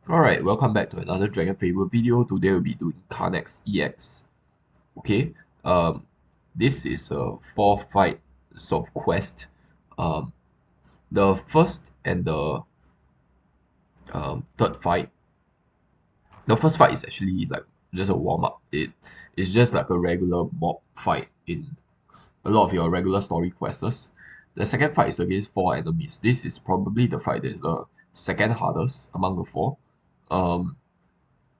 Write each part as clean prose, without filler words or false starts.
Alright, welcome back to another Dragonfable video. Today we'll be doing Carnax EX. Okay, um, this is a 4 fight sort of quest. Um, the first and the third fight. The first fight is actually like just a warm up. It's just like a regular mob fight in a lot of your regular story quests. The second fight is against 4 enemies. This is probably the fight that is the second hardest among the four. Um,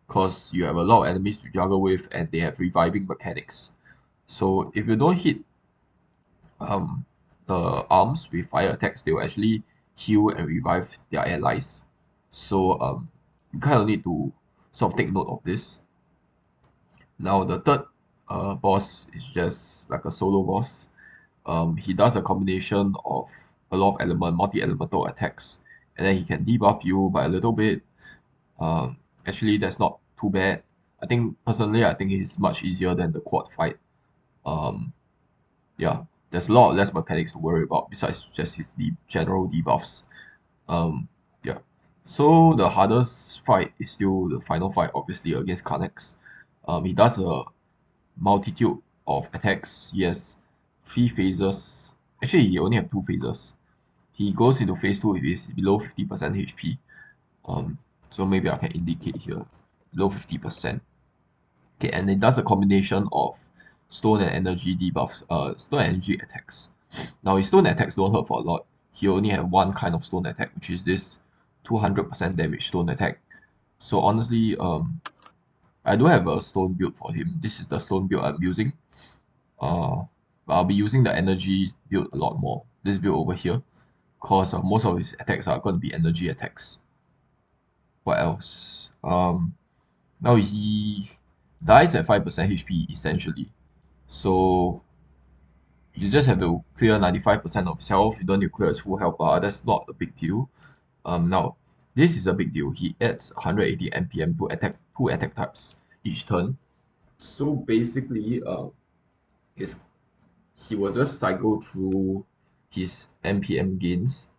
because you have a lot of enemies to juggle with and they have reviving mechanics. So if you don't hit um, the arms with fire attacks, they will actually heal and revive their allies. So you kind of need to sort of take note of this. Now the third boss is just like a solo boss. He does a combination of a lot of multi-elemental attacks, and then he can debuff you by a little bit. Actually, that's not too bad. I think it's much easier than the QuadFight. Um, yeah, there's a lot less mechanics to worry about besides just his general debuffs. Um, yeah. So the hardest fight is still the final fight, obviously, against Carnax. He does a multitude of attacks. He has 3 phases. Actually, he only have 2 phases. He goes into phase 2 if he's below 50% HP. Um, so maybe I can indicate here, below 50%. Okay, and it does a combination of stone and energy debuffs, stone and energy attacks. Now his stone attacks don't hurt for a lot. He only have one kind of stone attack, which is this 200% damage stone attack. So honestly, I do have a stone build for him. This is the stone build I'm using. But I'll be using the energy build a lot more. This build over here, because most of his attacks are going to be energy attacks. What else? Now he dies at 5% HP essentially. So you just have to clear 95% of his health. You don't need to clear his full health bar. That's not a big deal. Now this is a big deal. He adds 180 NPM to attack 2 attack types each turn. So basically, his he will just cycle through his NPM gains.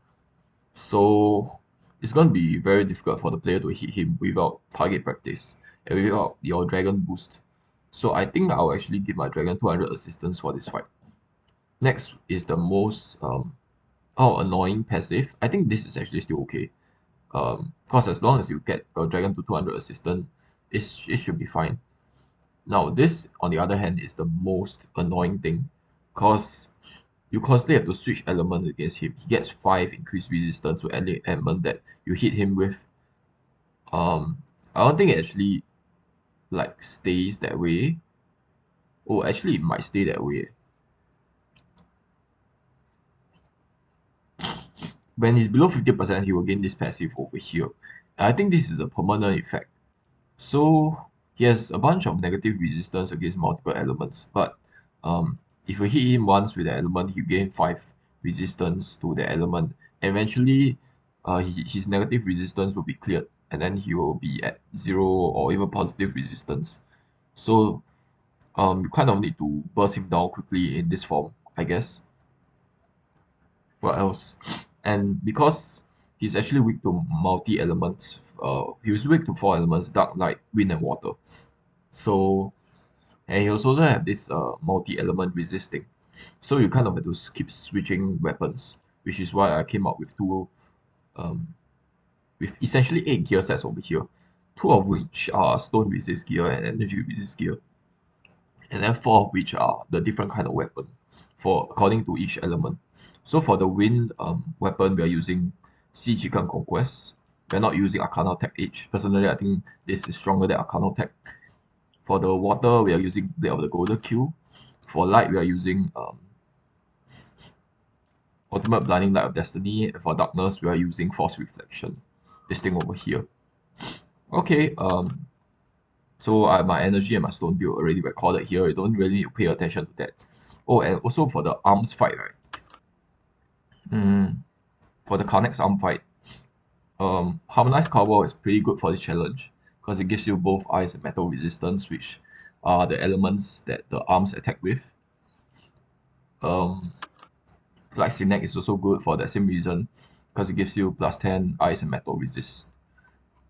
So it's going to be very difficult for the player to hit him without target practice and without your dragon boost. So I think I'll actually give my dragon 200 assistance for this fight. Next is the most annoying passive. I think this is actually still okay. Because as long as you get a dragon to 200 assistant, it should be fine. Now this, on the other hand, is the most annoying thing, because you constantly have to switch elements against him. He gets 5 increased resistance to any element that you hit him with. I don't think it actually like stays that way. Oh, actually, it might stay that way. When he's below 50%, he will gain this passive over here. And I think this is a permanent effect. So he has a bunch of negative resistance against multiple elements, but if you hit him once with the element, he gain 5 resistance to the element. Eventually, his negative resistance will be cleared, and then he will be at 0 or even positive resistance. So you kind of need to burst him down quickly in this form, I guess. What else? And because he's actually weak to multi elements, he was weak to 4 elements: dark, light, wind, and water. So, and he also have this multi-element resisting. So you kind of have to keep switching weapons, which is why I came up with um, with essentially 8 gear sets over here, 2 of which are stone resist gear and energy resist gear, and then 4 of which are the different kind of weapon for according to each element. So for the wind weapon, we are using Sea Chicken Conquest. We're not using Arcana Tech H. Personally, I think this is stronger than Arcana Tech. For the water, we are using Blade of the Golden Q. For light, we are using Ultimate Blinding Light of Destiny. And for darkness, we are using Force Reflection. This thing over here. Okay, so my energy and my stone build already recorded here. You don't really need to pay attention to that. Oh, and also for the arms fight, right? For the Carnax arm fight, Harmonized Cowbell is pretty good for this challenge because it gives you both ice and metal resistance, which are the elements that the arms attack with. Um, Flight Synec is also good for that same reason because it gives you plus 10 ice and metal resist.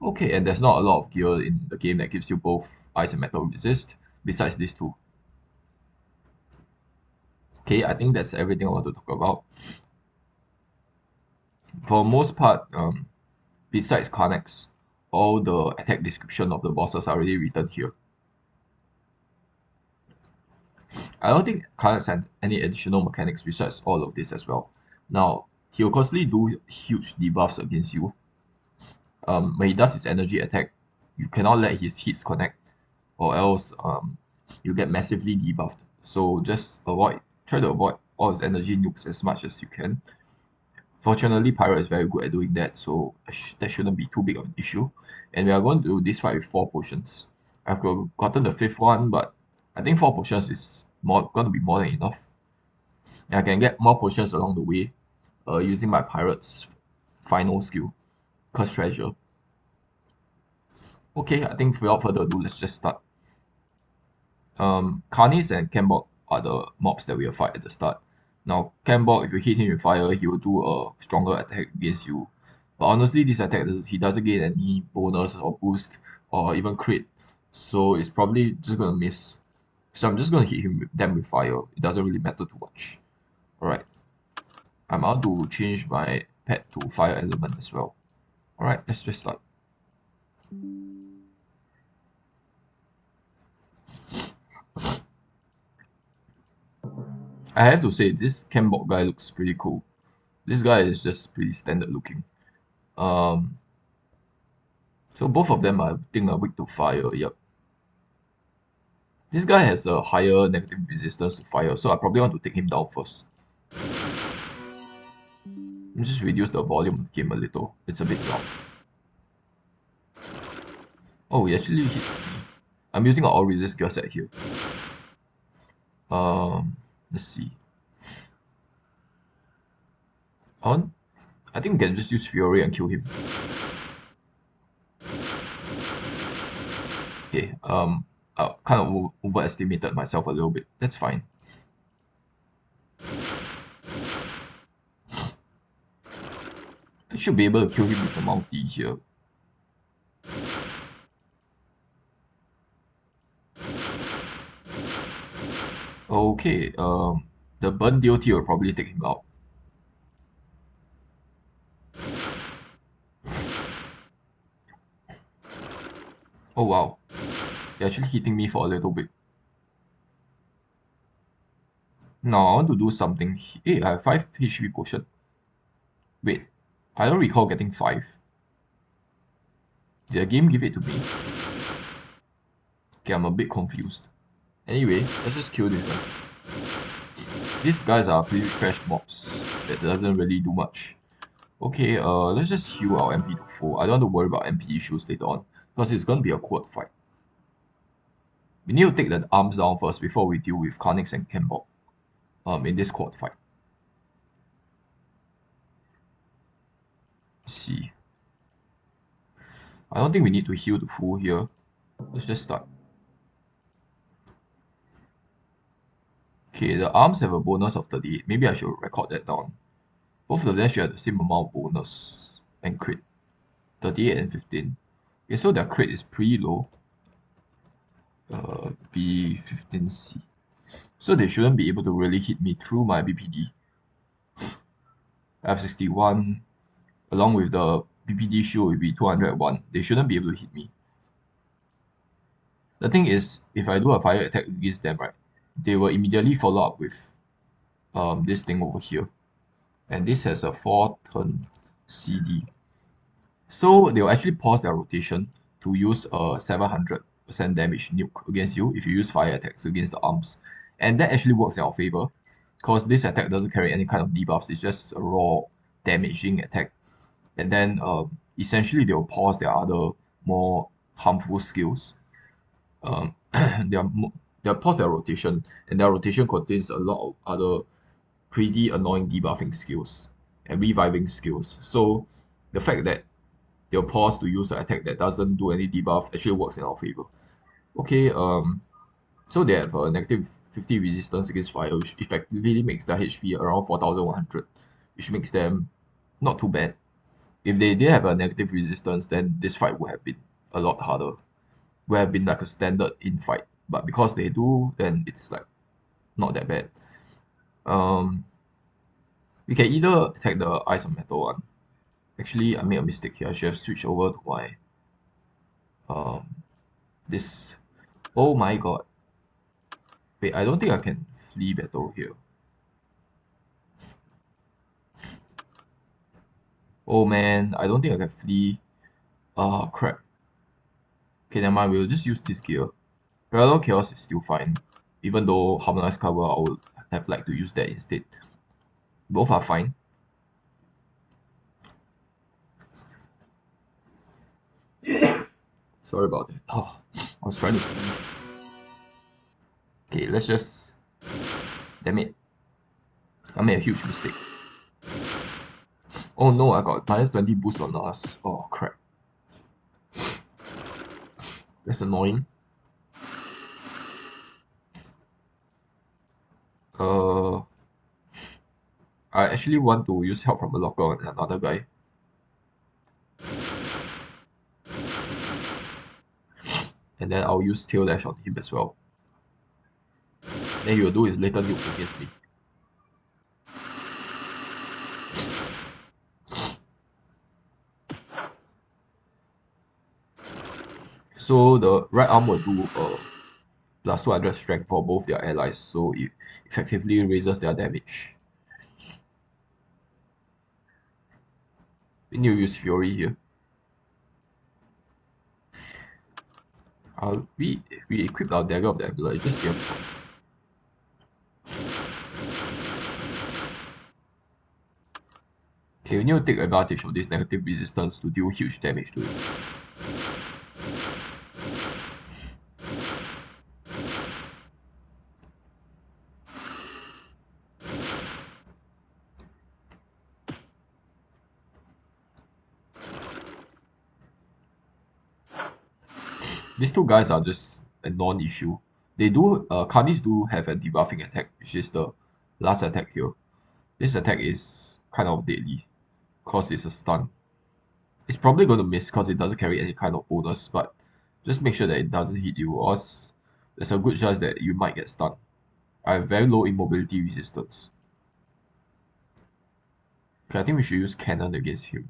Okay, and there's not a lot of gear in the game that gives you both ice and metal resist, besides these two. Okay, I think that's everything I want to talk about. For most part, besides Carnax, all the attack description of the bosses are already written here. I don't think Carnax has any additional mechanics besides all of this as well. Now, he'll constantly do huge debuffs against you. When he does his energy attack, you cannot let his hits connect, or else you get massively debuffed. So just try to avoid all his energy nukes as much as you can. Fortunately, Pyro is very good at doing that, so that shouldn't be too big of an issue. And we are going to do this fight with 4 potions. I've gotten the 5th one, but I think 4 potions is going to be more than enough. And I can get more potions along the way using my Pirate's final skill, Curse Treasure. Okay, I think without further ado, let's just start. Carnis and Cambok are the mobs that we'll fight at the start. Now, Cambok, if you hit him with fire, he will do a stronger attack against you. But honestly, this attack, he doesn't gain any bonus or boost or even crit. So it's probably just going to miss. So I'm just going to hit them with fire. It doesn't really matter too much. Alright. I'm out to change my pet to fire element as well. Alright, let's just start. I have to say, this Cambok guy looks pretty cool. This guy is just pretty standard looking. So both of them I think are weak to fire, yep. This guy has a higher negative resistance to fire, so I probably want to take him down first. Just reduce the volume of the game a little. It's a bit loud. Oh, he actually hit me. I'm using an all resist gear set here. Let's see. I think we can just use Fury and kill him. Okay, I kind of overestimated myself a little bit. That's fine. I should be able to kill him with a multi here. Okay, the burn DOT will probably take him out. Oh wow, they're actually hitting me for a little bit. Now I want to do something. Hey, I have 5 HP potion. Wait, I don't recall getting 5. Did the game give it to me? Okay, I'm a bit confused. Anyway, let's just kill this guy. These guys are pretty trash mobs that doesn't really do much. Okay, let's just heal our MP to full. I don't want to worry about MP issues later on, because it's going to be a quad fight. We need to take the arms down first before we deal with Carnix and Cambok in this quad fight. Let's see. I don't think we need to heal to full here. Let's just start. Okay, the arms have a bonus of 38. Maybe I should record that down. Both of them should have the same amount of bonus and crit. 38 and 15. Okay, so their crit is pretty low. B15C. So they shouldn't be able to really hit me through my BPD. I have 61. Along with the BPD shield will be 201. They shouldn't be able to hit me. The thing is, if I do a fire attack against them, right, they will immediately follow up with this thing over here. And this has a 4-turn CD. So they'll actually pause their rotation to use a 700% damage nuke against you if you use fire attacks against the arms. And that actually works in our favor, because this attack doesn't carry any kind of debuffs, it's just a raw damaging attack. And then essentially they'll pause their other more harmful skills. They'll pause their rotation, and their rotation contains a lot of other pretty annoying debuffing skills and reviving skills. So the fact that they'll pause to use an attack that doesn't do any debuff actually works in our favor. Okay, so they have a negative 50 resistance against fire, which effectively makes their HP around 4100, which makes them not too bad. If they didn't have a negative resistance, then this fight would have been a lot harder. Would have been like a standard in fight. But because they do, then it's like not that bad. Um, we can either attack the ice or metal one. Actually, I made a mistake here. I should have switched over to my um this. Oh my god! Wait, I don't think I can flee battle here. Oh man, I don't think I can flee. Ah, crap. Okay, never mind. We'll just use this gear. Parallel Chaos is still fine. Even though Harmonized Cover, I would have liked to use that instead. Both are fine. Sorry about that. Oh, I was trying to sneeze. Okay, let's just... Damn it. I made a huge mistake. Oh no, I got minus 20 boost on us. Oh crap. That's annoying. Uh, I actually want to use help from a locker on another guy. And then I'll use Tail Lash on him as well. Then he will do his later nuke against me. So the right arm will do plus 200 strength for both their allies, so it effectively raises their damage. We need to use Fury here. We equipped our Dagger of the Ambler, it just didn't. Okay, we need to take advantage of this negative resistance to deal huge damage to it. These two guys are just a non-issue. They do, Carnies do have a debuffing attack, which is the last attack here. This attack is kind of deadly, cause it's a stun. It's probably going to miss because it doesn't carry any kind of bonus, but just make sure that it doesn't hit you, or else there's a good chance that you might get stunned. I have very low immobility resistance. Okay, I think we should use cannon against him.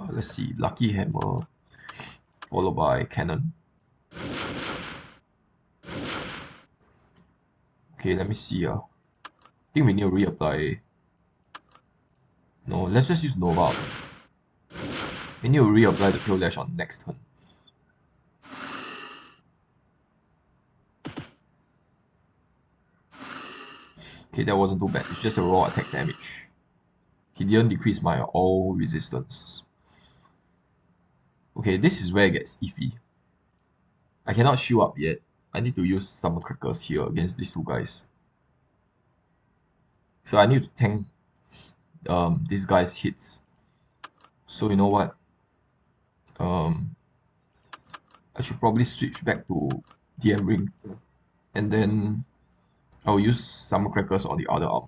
Let's see, Lucky Hammer, followed by cannon. Okay, let me see. I think we need to reapply. No, let's just use Nova. We need to reapply the Tail Lash on next turn. Okay, that wasn't too bad. It's just a raw attack damage. He didn't decrease my all resistance. Okay, this is where it gets iffy. I cannot shield up yet. I need to use Summer Crackers here against these two guys. So I need to tank this guy's hits. So you know what? I should probably switch back to DM Ring. And then I'll use Summer Crackers on the other arm.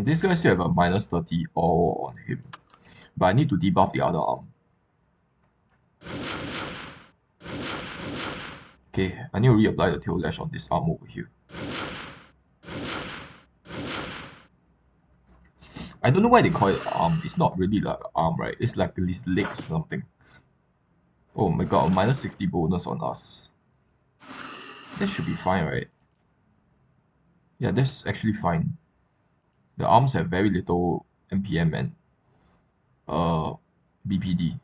This guy still have a minus 30 all on him. But I need to debuff the other arm. Okay, I need to reapply the Tail Lash on this arm over here. I don't know why they call it arm. It's not really like an arm, right? It's like his legs or something. Oh my god, a minus 60 bonus on us. That should be fine, right? Yeah, that's actually fine. The arms have very little MPM and BPD.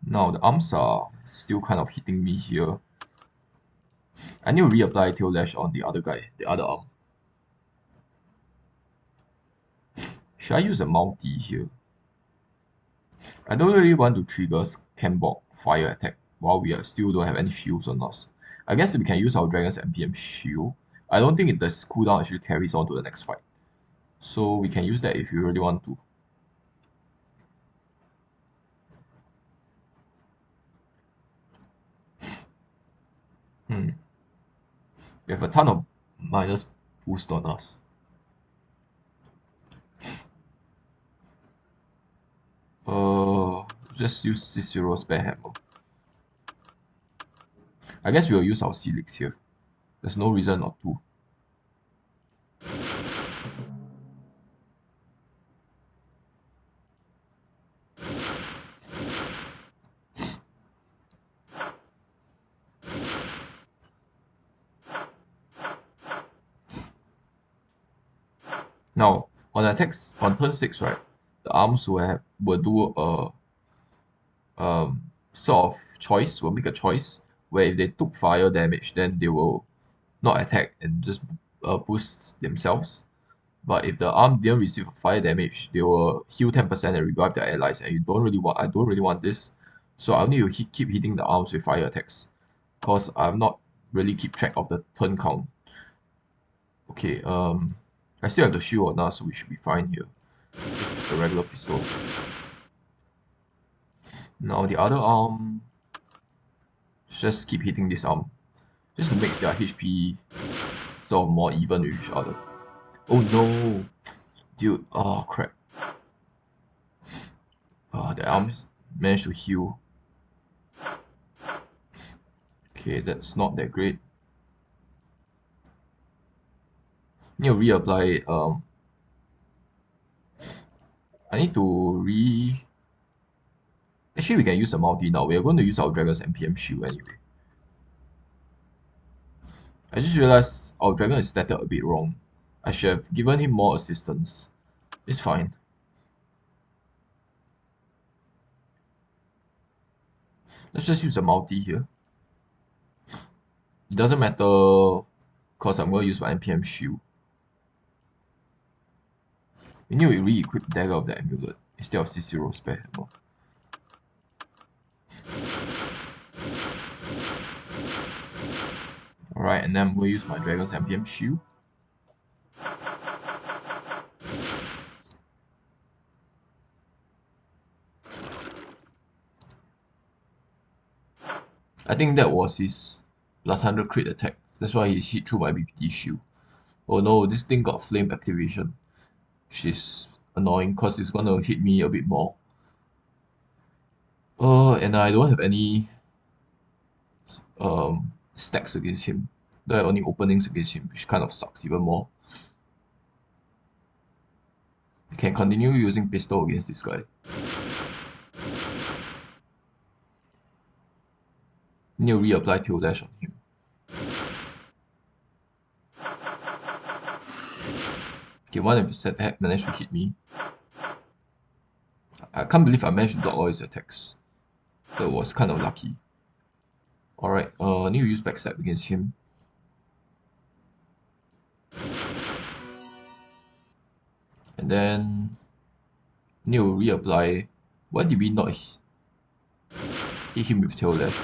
Now the arms are still kind of hitting me here. I need to reapply Tail Lash on the other guy, the other arm. Should I use a multi here? I don't really want to trigger Cambok fire attack while we still don't have any shields on us. I guess we can use our Dragon's MPM shield. I don't think this cooldown actually carries on to the next fight. So we can use that if you really want to. We have a ton of minus boost on us. Just use Cicero's spare hammer. I guess we'll use our Celix here. There's no reason not to. Now, on attacks on turn 6, right, the arms will do a sort of choice, will make a choice where if they took fire damage, then they will not attack and just boost themselves. But if the arm didn't receive fire damage, they will heal 10% and revive their allies. And I don't really want this, so I'll need to keep hitting the arms with fire attacks, cause I'm not really keep track of the turn count. Okay, I still have the shield on us, so we should be fine here. The regular pistol. Now the other arm, just keep hitting this arm, just to make their HP sort of more even with each other. Oh no, dude! Oh crap! The arms managed to heal. Okay, that's not that great. Need to reapply. I need to Actually, we can use a multi now. We are going to use our Dragon's NPM shield anyway. I just realized our Dragon is statted a bit wrong. I should have given him more assistance. It's fine. Let's just use a multi here. It doesn't matter because I'm going to use my NPM shield. We need to re-equip Dagger of the Amulet instead of Cicero's spare hammer. Alright, and then I'm going to use my Dragon's NPM shield. I think that was his plus 100 crit attack. That's why he hit through my BPT shield. Oh no, this thing got flame activation. Which is annoying because it's gonna hit me a bit more. And I don't have any stacks against him. Don't have any openings against him, which kind of sucks even more. I can continue using pistol against this guy. Need to reapply tail dash on him. Okay, one of his attack managed to hit me. I can't believe I managed to block all his attacks. That was kind of lucky. Alright, need to use backstab against him. And then need to reapply. Why did we not hit him with tail dash?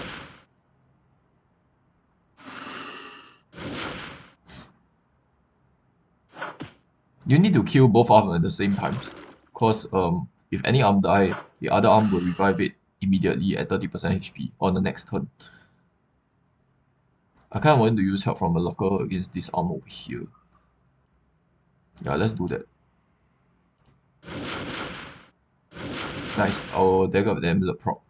You need to kill both arms at the same time, because if any arm die, the other arm will revive it immediately at 30% HP on the next turn. I kind of want to use help from a locker against this arm over here. Yeah, let's do that. Nice, our Dagger of the Amulet proc.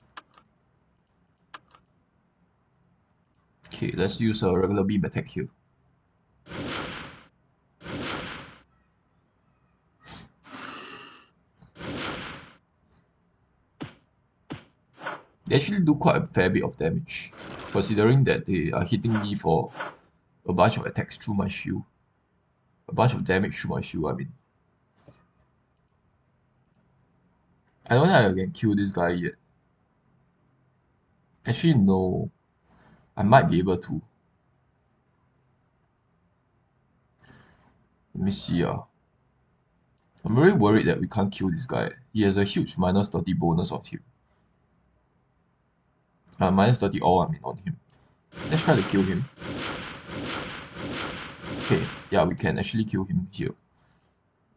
Okay, let's use a regular beam attack here. They actually do quite a fair bit of damage, considering that they are hitting me for a bunch of attacks through my shield. A bunch of damage through my shield, I mean. I don't think I can kill this guy yet. Actually, no. I might be able to. Let me see. I'm very worried that we can't kill this guy. He has a huge minus 30 bonus on him. Minus 30 all, I mean, on him. Let's try to kill him. Okay, yeah, we can actually kill him here.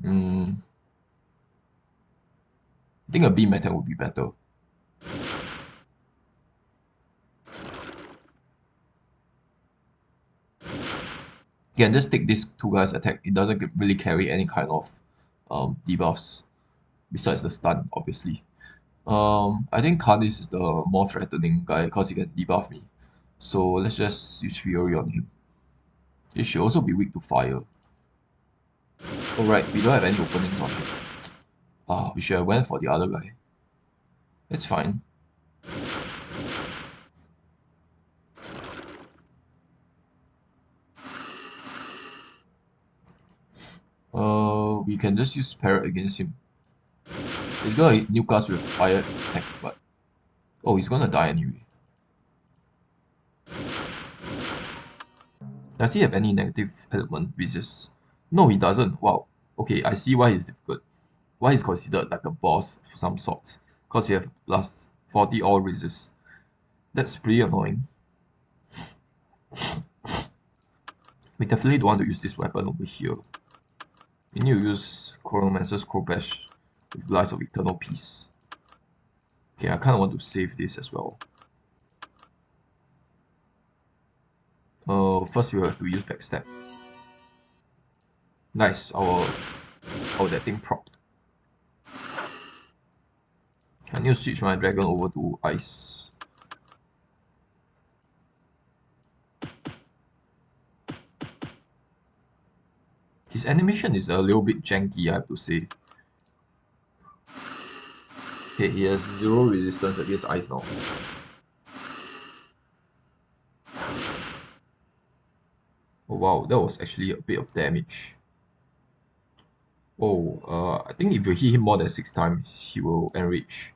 I think a beam attack would be better. You can just take these two guys attack. It doesn't really carry any kind of debuffs besides the stun, obviously. I think Carnax is the more threatening guy because he can debuff me. So let's just use Fury on him. He should also be weak to fire. Alright, we don't have any openings on him. We should have went for the other guy. It's fine. We can just use Parrot against him. He's gonna nuke us with fire attack, but oh, he's gonna die anyway. Does he have any negative element resist? No, he doesn't. Wow. Okay, I see why he's difficult. Why he's considered like a boss of some sort. Because he have plus 40 all resist. That's pretty annoying. We definitely don't want to use this weapon over here. We need to use Chronomancer's Crowbash with Lies of Eternal Peace. Okay, I kind of want to save this as well. First we have to use Backstab. Nice, that thing propped. I need to switch my dragon over to ice. His animation is a little bit janky, I have to say. Okay, he has 0 resistance against ice now. Oh wow, that was actually a bit of damage. Oh, I think if you hit him more than 6 times, he will enrage.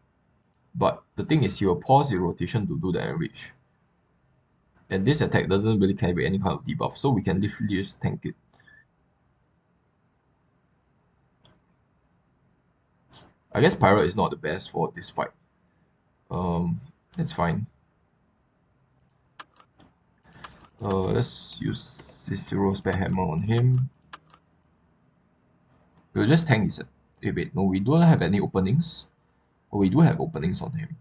But the thing is, he will pause the rotation to do the enrage. And this attack doesn't really carry any kind of debuff, so we can literally just tank it. I guess Pirate is not the best for this fight. That's fine. Let's use Cicero Spare Hammer on him. We'll just tank this. Wait, no, we don't have any openings. Oh, we do have openings on him.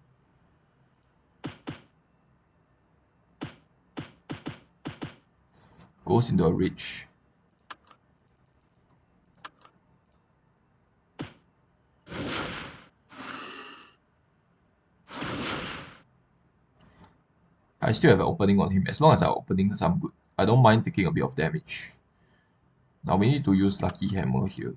Goes into a reach. I still have an opening on him. As long as our openings are good, I don't mind taking a bit of damage. Now we need to use Lucky Hammer here.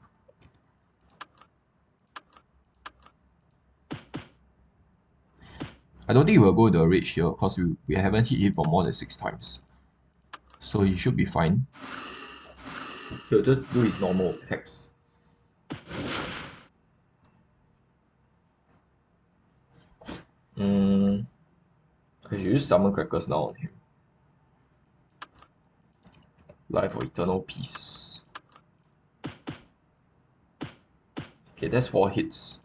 I don't think we'll go the rage here because we haven't hit him for more than 6 times. So he should be fine. He'll just do his normal attacks. I should use Summon Crackers now on him. Life of Eternal Peace. Okay, that's 4 hits.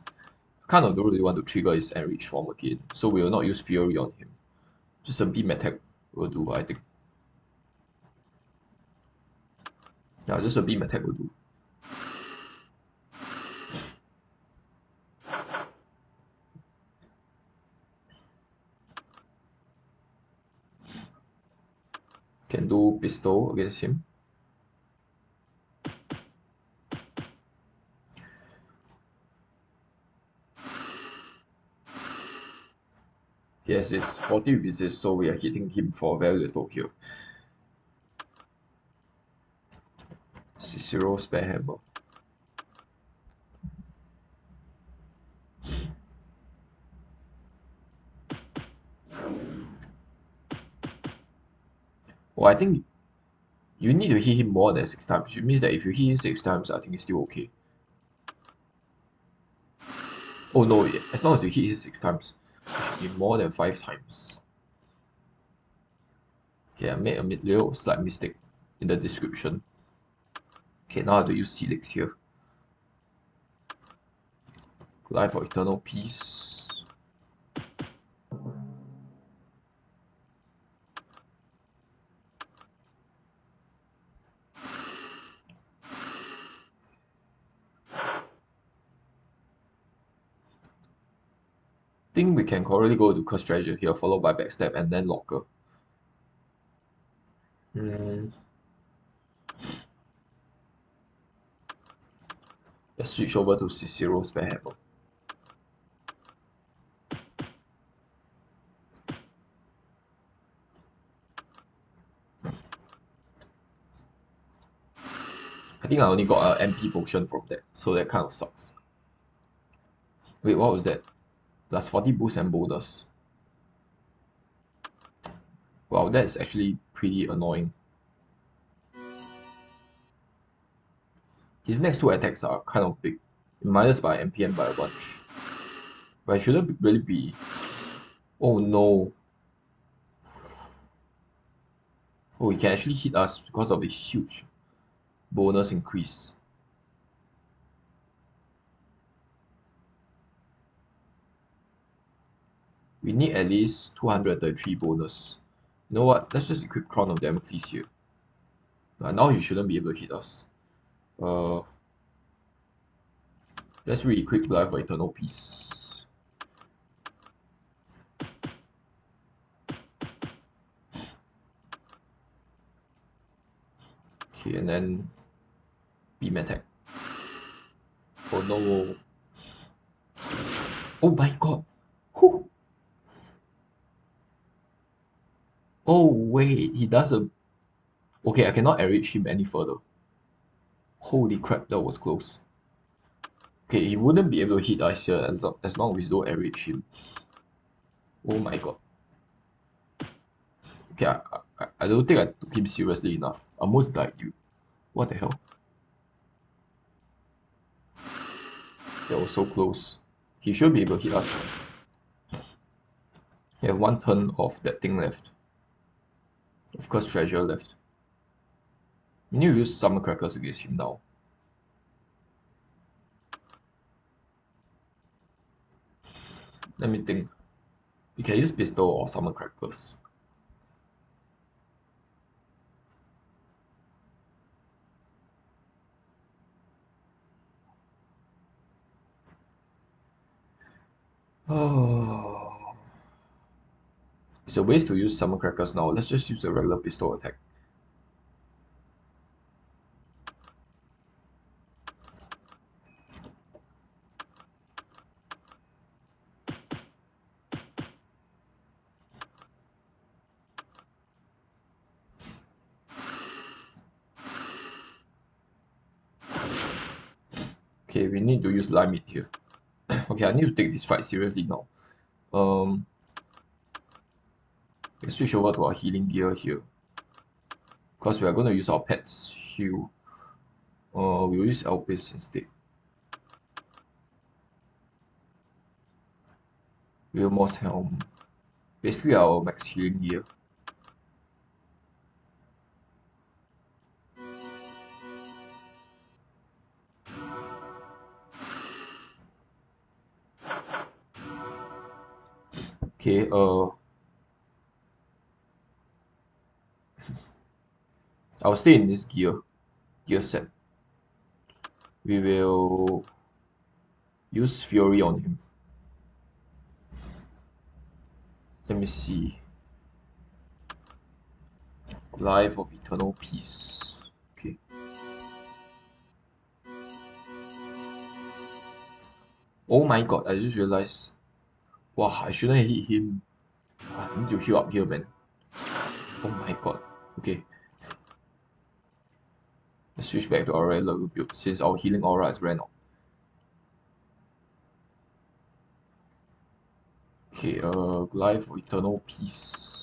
Kind of don't really want to trigger his enrich form again, so we will not use Fury on him. Just a beam attack will do, I think. Yeah, just a beam attack will do. Can do pistol against him. He has this 40 resist, so we are hitting him for very little here. Cicero Spare Hammer. Well, I think you need to hit him more than 6 times, which means that if you hit him 6 times, I think it's still okay. Oh no, as long as you hit him 6 times, it should be more than 5 times. Okay, I made a little slight mistake in the description. Okay, now I have to use Helix here. Life of Eternal Peace. Think we can probably go to Curse Treasure here, followed by Backstab and then Locker. Let's switch over to Cicero's Fair Hammer. I think I only got an MP potion from that, so that kind of sucks. Wait, what was that? Plus 40 boost and bonus. Wow, that's actually pretty annoying. His next two attacks are kind of big, minus by MP and by a bunch. But it shouldn't really be. Oh no. Oh, he can actually hit us because of his huge bonus increase. We need at least 233 bonus. You know what? Let's just equip Crown of Damocles here. Now he shouldn't be able to hit us. Let's re-equip Life of Eternal Peace. Okay, and then beam attack. Oh no. Oh my god. Whew. Oh wait, he does a... Okay, I cannot enrich him any further. Holy crap, that was close. Okay, he wouldn't be able to hit us here as long as we don't enrich him. Oh my god. Okay, I don't think I took him seriously enough. I almost died, dude. What the hell? That was so close. He should be able to hit us now. He have one turn of that thing left. Of course, treasure left. We need to use summer crackers against him now. Let me think. We can use pistol or summer crackers. Oh. It's a waste to use summer crackers now. Let's just use a regular pistol attack. Okay, we need to use limit here. Okay, I need to take this fight seriously now. Let's switch over to our healing gear here. Because we are going to use our pet's shield. We'll use Elpis instead. Wilmor's helm. Basically our max healing gear. Okay, I'll stay in this gear set. We will use Fury on him. Let me see. Life of Eternal Peace. Okay. Oh my god, I just realized. Wow, I shouldn't hit him. I need to heal up here, man. Oh my god. Okay. Let's switch back to our regular build since our healing aura has ran out. Okay, Life of Eternal Peace.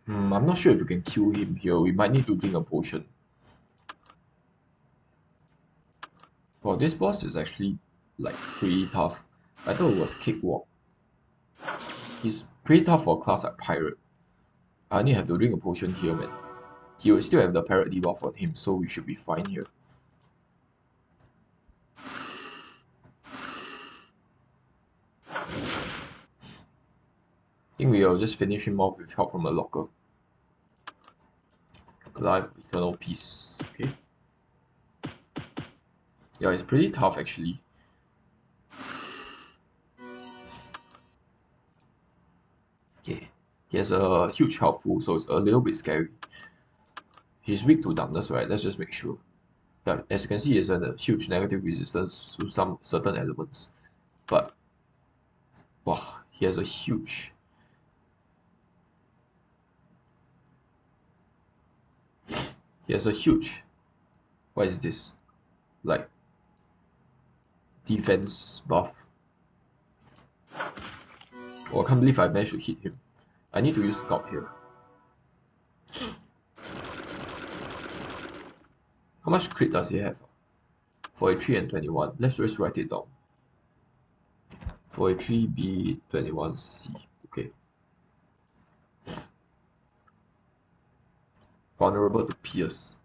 I'm not sure if we can kill him here. We might need to drink a potion. Well, this boss is actually like pretty tough. I thought it was cakewalk. He's pretty tough for a class like pirate. I only have to drink a potion here, man. He will still have the parrot debuff on him, so we should be fine here. I think we will just finish him off with help from a locker. Life, eternal peace. Okay. Yeah, it's pretty tough actually. Okay. He has a huge health pool, so it's a little bit scary. He's weak to darkness, right? Let's just make sure. But as you can see, he has a huge negative resistance to some certain elements. But wow, he has a huge. He has a huge. What is this? Like defense buff. Oh, I can't believe I managed to hit him. I need to use scout here. How much crit does he have? 43 and 21. Let's just write it down. 43B, 21C. Okay. Vulnerable to pierce.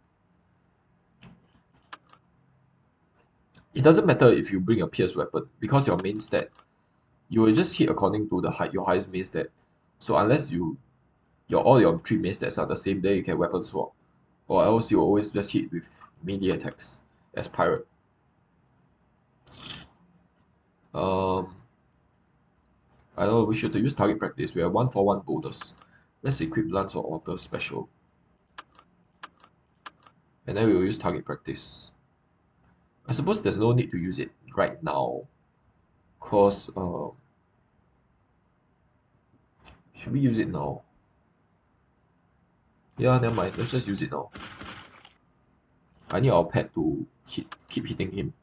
It doesn't matter if you bring a pierce weapon because your main stat, you will just hit according to your highest main stat. So unless all your three main stats are the same, then you can weapon swap, or else you always just hit with melee attacks as pirate. I don't know, we should use target practice. We have 1-for-1 bonus. Let's equip Lance or Alter special. And then we will use target practice. I suppose there's no need to use it right now. Cause should we use it now? Yeah, never mind. Let's just use it now. I need our pet to keep hitting him.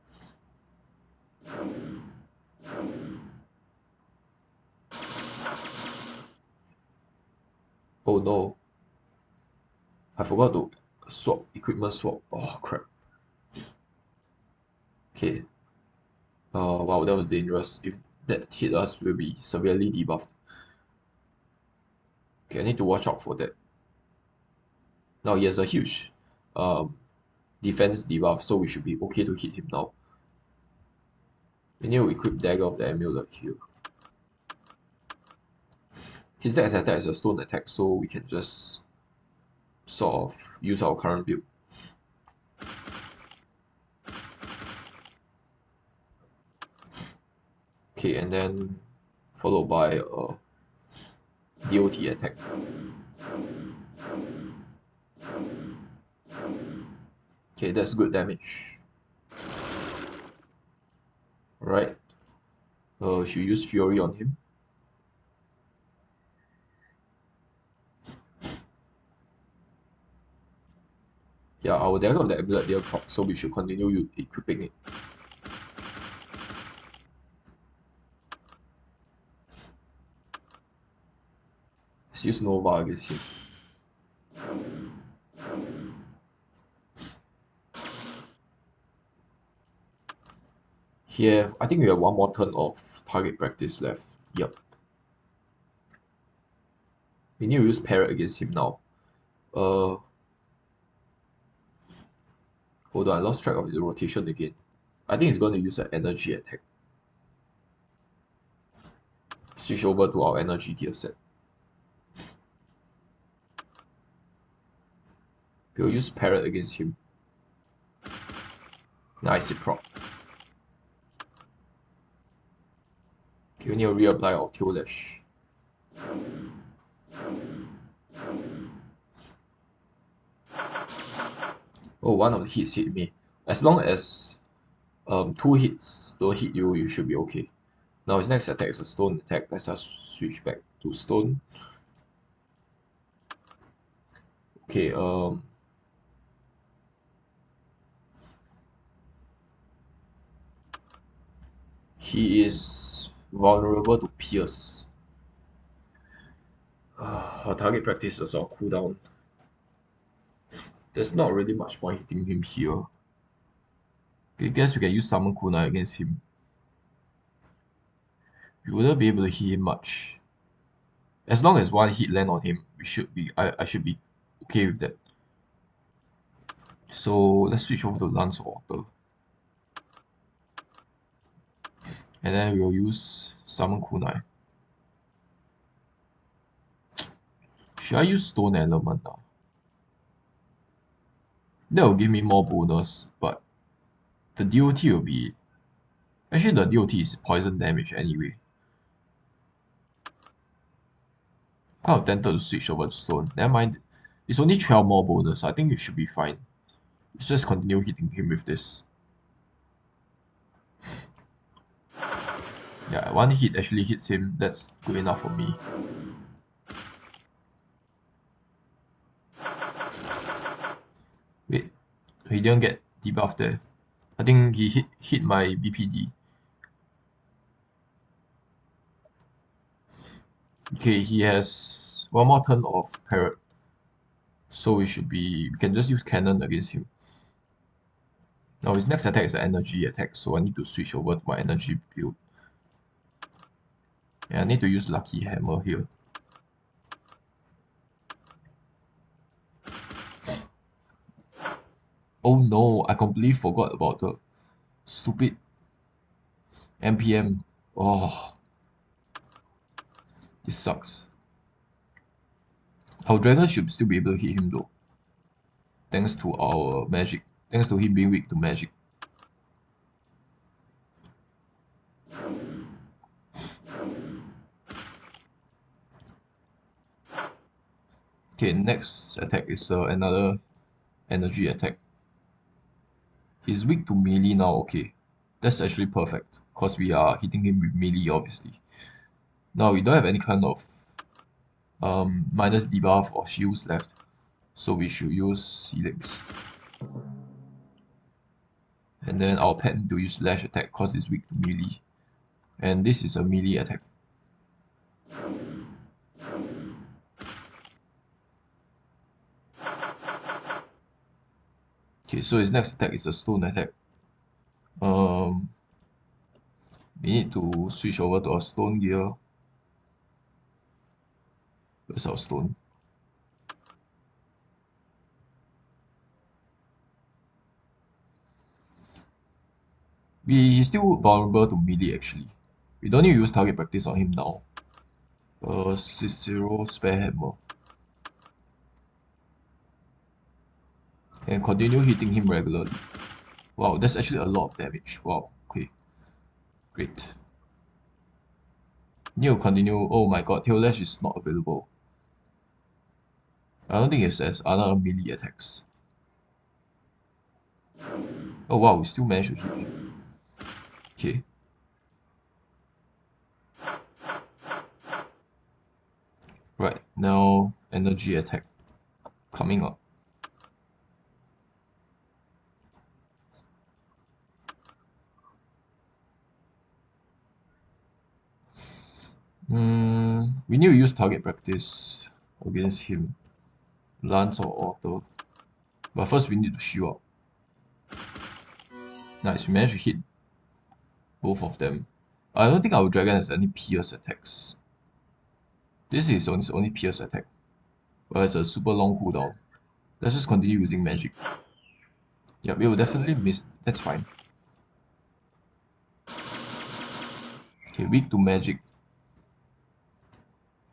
Oh no. I forgot to swap, equipment swap. Oh crap. Okay. Wow, that was dangerous. If that hit us, we'll be severely debuffed. Okay, I need to watch out for that. Now he has a huge defense debuff, so we should be okay to hit him now. We need to equip Dagger of the Amulet here. His dex attack is a stone attack, so we can just sort of use our current build. Okay, and then followed by a DOT attack. Okay, that's good damage. Alright. Should use Fury on him. Yeah, our Dagger of the Amulet didn't proc, so we should continue equipping it. Let's use Nova against him. Here, I think we have one more turn of target practice left. Yep. We need to use Parrot against him now. Hold on, I lost track of the rotation again. I think he's going to use an energy attack. Switch over to our energy gear set. We'll use Parrot against him. Nice, it proc. Okay, we need to reapply our tail lash. Oh, one of the hits hit me. As long as 2 hits don't hit you, you should be okay. Now his next attack is a stone attack. Let's just switch back to stone. Okay, he is vulnerable to pierce. Our target practice is on cooldown. There's not really much point hitting him here. I guess we can use summon kunai against him. We wouldn't be able to hit him much. As long as one hit land on him, we should be. I should be okay with that. So let's switch over to Lance Water. And then we'll use Summon Kunai. Should I use Stone Element now? That will give me more bonus, but the DOT will be... Actually, the DOT is poison damage anyway. Kind of tempted to switch over to stone. Never mind. It's only 12 more bonus. I think it should be fine. Let's just continue hitting him with this. Yeah, one hit actually hits him. That's good enough for me. Wait, he didn't get debuff there. I think he hit my BPD. Okay, he has one more turn of parrot. So we can just use cannon against him. Now his next attack is an energy attack, so I need to switch over to my energy build. Yeah, I need to use lucky hammer here. Oh no, I completely forgot about the stupid MPM. Oh, this sucks. Our dragon should still be able to hit him though. Thanks to our magic. Thanks to him being weak to magic. Okay, next attack is another energy attack. He's weak to melee now, okay. That's actually perfect, because we are hitting him with melee, obviously. Now, we don't have any kind of minus debuff or shields left, so we should use Helix. And then our pet need to use slash attack, because it's weak to melee. And this is a melee attack. Okay, so his next attack is a stone attack. We need to switch over to our stone gear. Where's our stone? He's still vulnerable to melee actually. We don't need to use target practice on him now. Cicero spare hammer. And continue hitting him regularly. Wow, that's actually a lot of damage. Wow, okay. Great. Need to continue. Oh my god, Tail Lash is not available. I don't think it says other melee attacks. Oh wow, we still managed to hit him. Okay. Right, now energy attack coming up. We need to use target practice against him. Lance or auto. But first we need to shield up. Nice, we managed to hit both of them. I don't think our dragon has any pierce attacks. This is on its only pierce attack. But it's a super long cooldown. Let's just continue using magic. Yeah, we will definitely miss. That's fine. Okay, weak to magic.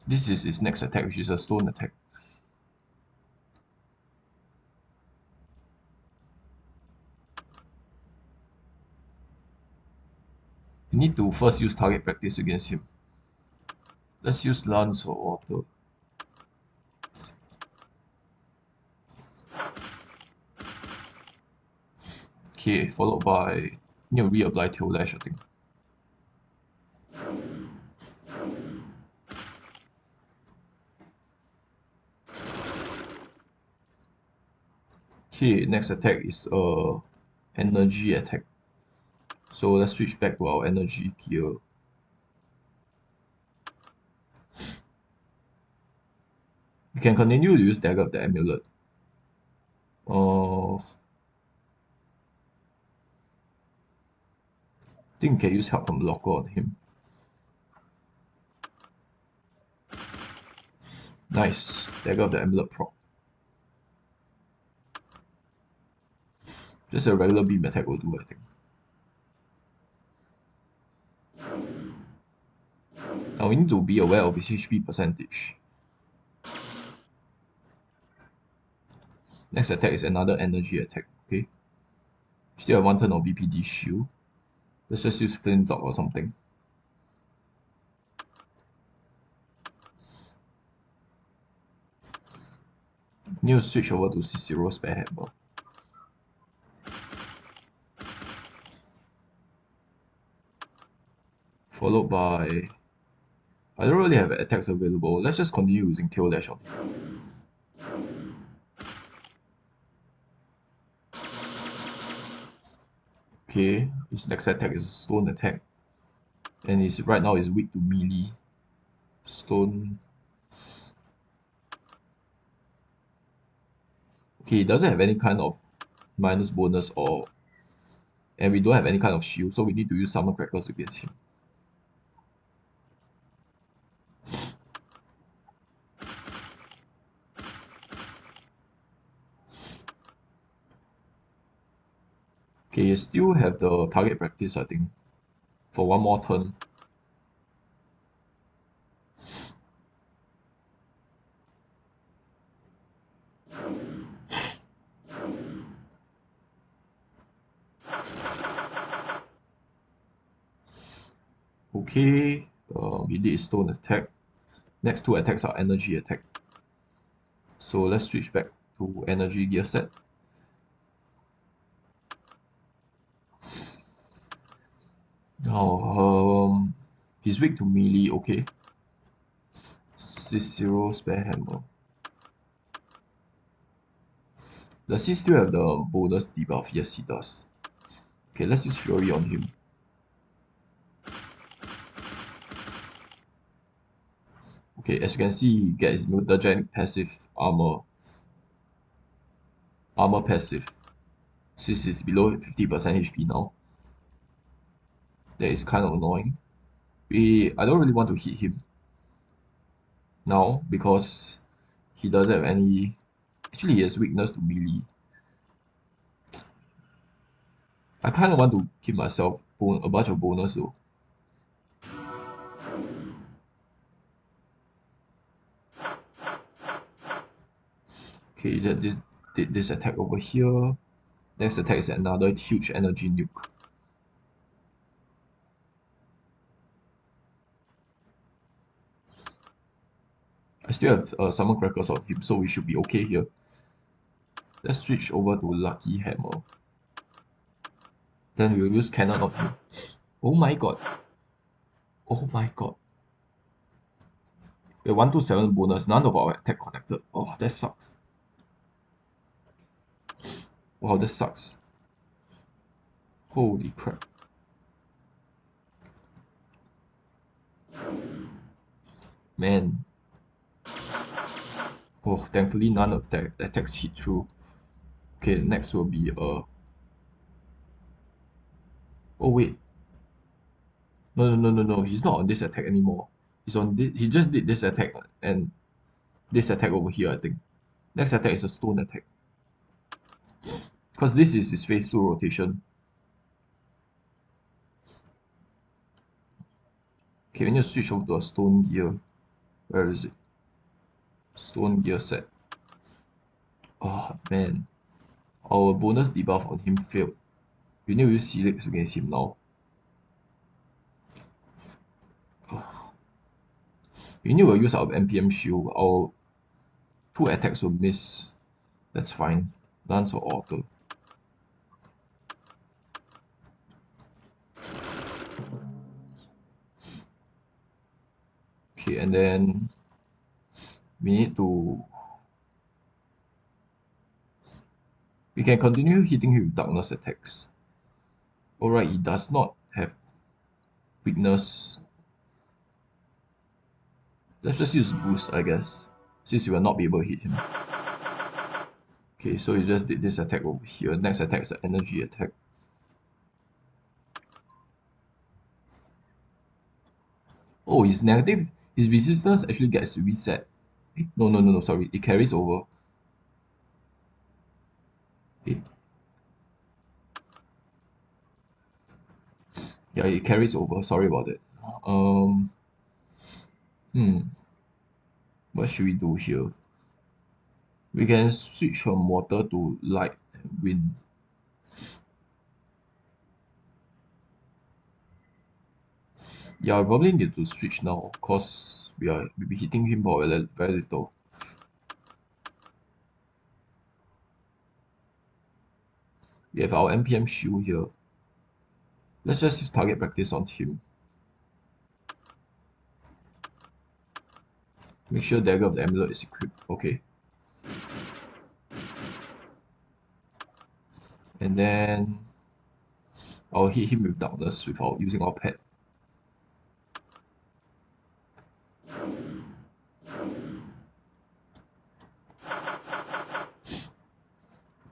This is his next attack, which is a stone attack. We need to first use target practice against him. Let's use Lance or Auto. Okay, followed by... need to reapply Tail Lash, I think. Okay, next attack is energy attack. So let's switch back to our energy gear. We can continue to use Dagger of the Amulet. I think we can use help from Locker on him. Nice, Dagger of the Amulet proc. Just a regular beam attack will do, I think. Now we need to be aware of his HP percentage. Next attack is another energy attack. Okay. Still have 1 turn of BPD shield. Let's just use flintlock or something. Need to switch over to C0 spare hammer. Followed by... I don't really have attacks available. Let's just continue using tail dash on him. Okay, his next attack is a stone attack. And he's right now is weak to melee. Stone. Okay, he doesn't have any kind of minus bonus or... And we don't have any kind of shield, so we need to use summon crackers against him. Okay, you still have the target practice, I think, for 1 more turn. Okay, we did stone attack. Next 2 attacks are energy attack. So let's switch back to energy gear set. Now, he's weak to melee, okay. C0 spare hammer. Does he still have the bonus debuff? Yes, he does. Okay, let's use Fury on him. Okay, as you can see, he gets mutagenic passive armor. Armor passive. Since he's below 50% HP now. That is kind of annoying. I don't really want to hit him now because he doesn't have any... Actually, he has weakness to melee. I kind of want to give myself a bunch of bonus though. Okay, did this attack over here. Next attack is another huge energy nuke. I still have summon crackers on him, so we should be okay here. Let's switch over to lucky hammer. Then we'll use cannon on him. Oh my god. Oh my god. We have 127 bonus, none of our attack connected. Oh, that sucks. Wow, that sucks. Holy crap. Man. Oh, thankfully none of the attacks hit through. Okay, next will be Oh wait. No. He's not on this attack anymore. He's on this. He just did this attack and this attack over here, I think. Next attack is a stone attack. Because this is his phase 2 rotation. Okay, we need to switch over to a stone gear. Where is it? Stone gear set. Oh man. Our bonus debuff on him failed. We need to use Helix against him now. We need to use our MPM shield. Our 2 attacks will miss. That's fine. Lance or auto. Okay, and then we need to... We can continue hitting him with darkness attacks. Alright, he does not have weakness. Let's just use boost, I guess, since we will not be able to hit him. Okay, so he just did this attack over here. Next attack is an energy attack. Oh, his negative, his resistance actually gets reset. No, sorry, it carries over. Okay. Yeah, it carries over. Sorry about it. Hmm. What should we do here? We can switch from water to light and wind. Yeah, I probably need to switch now because we'll be hitting him for very little. We have our NPM shield here. Let's just use target practice on him. Make sure Dagger of the Amulet is equipped. Okay. And then I'll hit him with darkness without using our pet.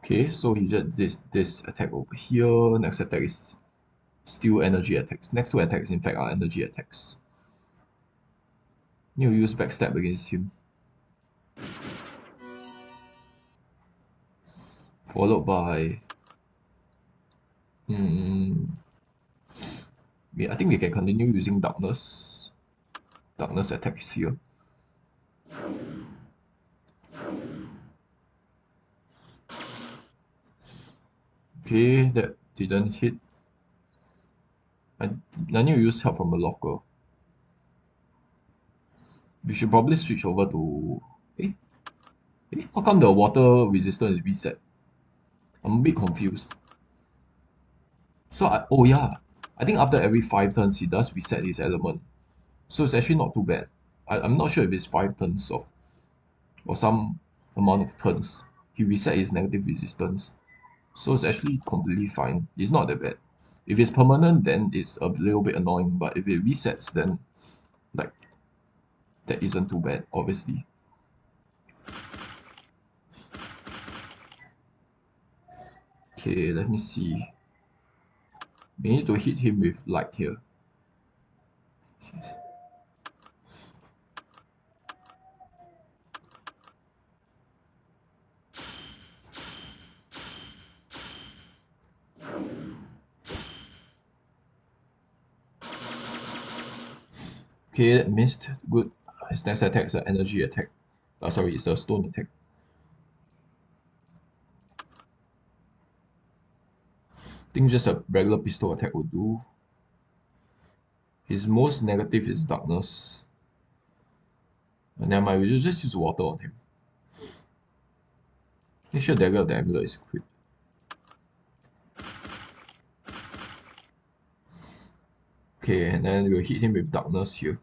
Okay, so he just this attack over here. Next attack is still energy attacks. Next two attacks, in fact, are energy attacks. Need to use backstab against him. Followed by I think we can continue using darkness attacks here. Okay, that didn't hit. I need to use help from a locker. We should probably switch over to how come the water resistance is reset? I'm a bit confused. So oh yeah, I think after every 5 turns he does reset his element. So it's actually not too bad. I'm not sure if it's 5 turns or some amount of turns. He reset his negative resistance. So it's actually completely fine. It's not that bad. If it's permanent, then it's a little bit annoying. But if it resets, then like that isn't too bad, obviously. Okay, let me see. We need to hit him with light here. Okay, that missed. Good. His next attack is an energy attack. Sorry, it's a stone attack. I think just a regular pistol attack would do. His most negative is darkness. Never mind, we'll just use water on him. Make sure Dagger of the Amulet is equipped. Okay, and then we'll hit him with darkness here.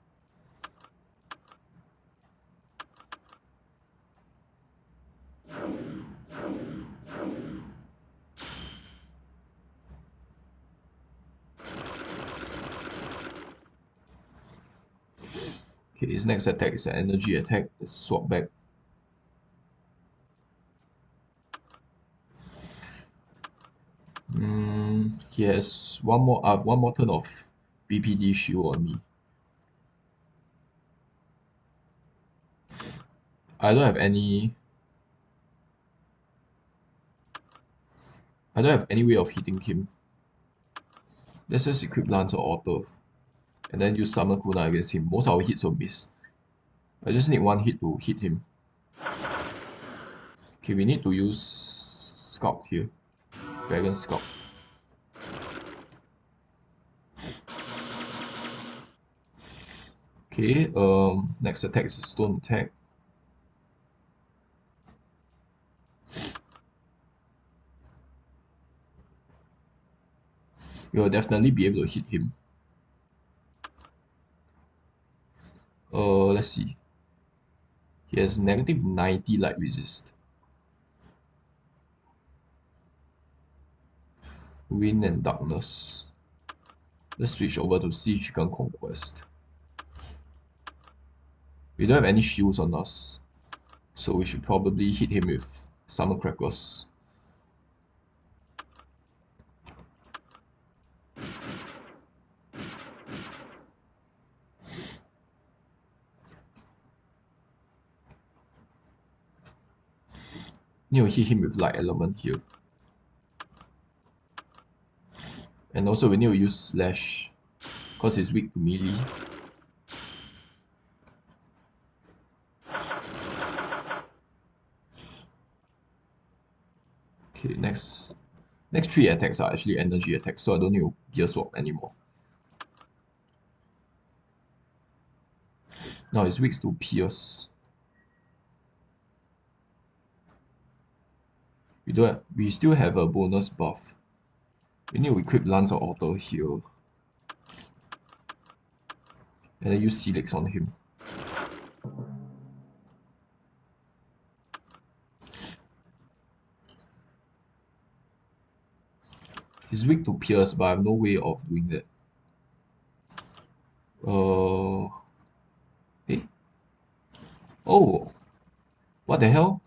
Okay, his next attack is an energy attack. Let's swap back. He has one more turn of BPD shield on me. I don't have any way of hitting him. Let's just equip Lance or Auto. And then use Summon Kuna against him. Most of our hits will miss. I just need one hit to hit him. Okay, we need to use Scout here. Dragon Scout. Okay, next attack is a stone attack. We will definitely be able to hit him. Let's see. He has negative 90 light resist. Wind and darkness. Let's switch over to Sea Chicken Conquest. We don't have any shields on us, so we should probably hit him with Summon Crackers. Need to hit him with Light Element here. And also we need to use Slash, because he's weak to melee. Okay, next three attacks are actually energy attacks, so I don't need to gear swap anymore. Now it's weak to pierce. We still have a bonus buff. We need to equip Lance or Alter here. And then use Helix on him. He's weak to pierce, but I have no way of doing that. Eh? Oh, what the hell?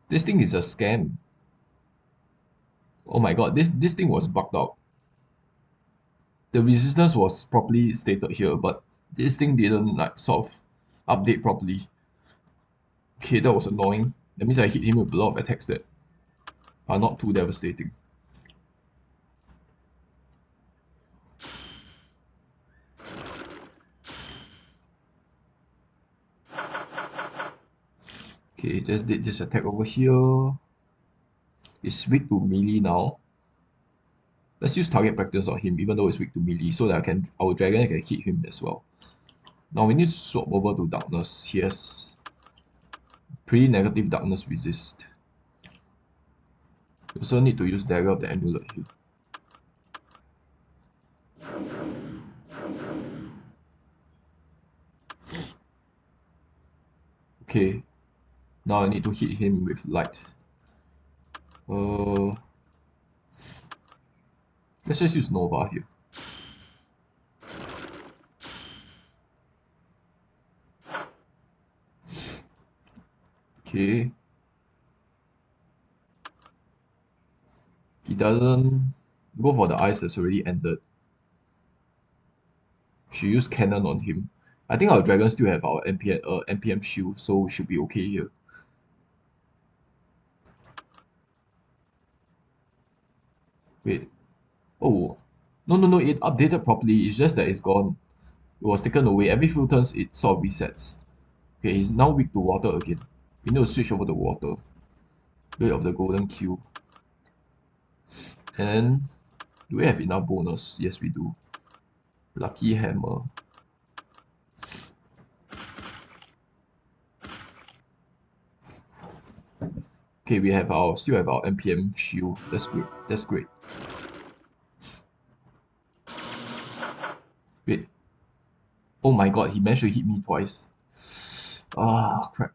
This thing is a scam. Oh my god, this thing was bugged out. The resistance was properly stated here, but this thing didn't like sort of update properly. Okay, that was annoying. That means I hit him with a lot of attacks that are not too devastating. Okay, just did this attack over here. It's weak to melee now. Let's use target practice on him, even though it's weak to melee, so that our dragon can hit him as well. Now we need to swap over to darkness. He has pretty negative darkness resist. We also need to use dagger of the amulet here. Okay, now I need to hit him with light. Let's just use Nova here. Okay. He doesn't go for the ice that's already ended. Should use cannon on him. I think our dragons still have our NPM shield, so we should be okay here. Wait. Oh. No, it updated properly. It's just that it's gone. It was taken away. Every few turns, it sort of resets. Okay, he's now weak to water again. We need to switch over to water. Blade of the Golden Q. And do we have enough bonus? Yes, we do. Lucky Hammer. Okay, we have still have our NPM shield. That's great. That's great. Wait. Oh my god, he managed to hit me twice. Ah, crap.